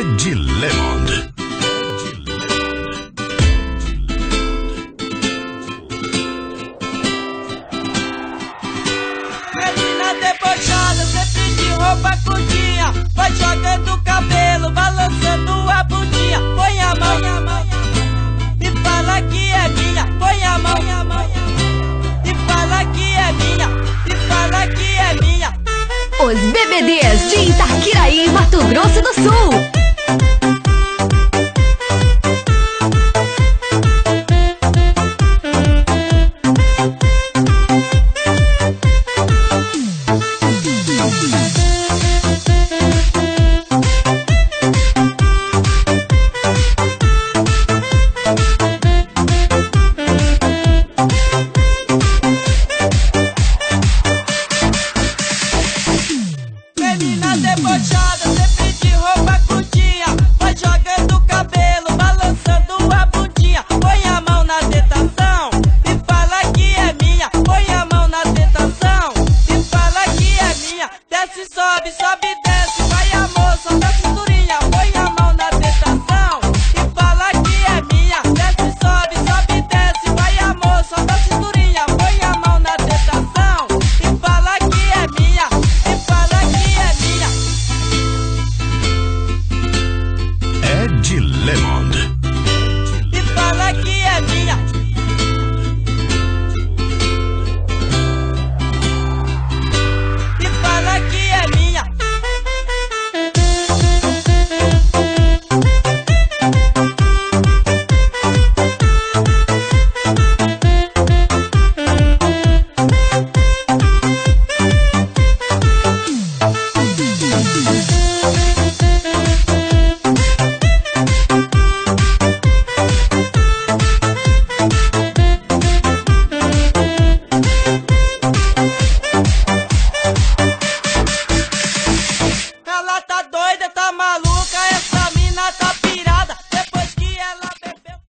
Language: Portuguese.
Ed Lemond. Menina debochada, sempre de roupa curtinha, vai jogando o cabelo, balançando a bundinha. Põe a mão e fala que é minha. Põe a mão e fala que é minha. E fala que é minha. Os BBDs de Itaquiraí, Mato Grosso do Sul.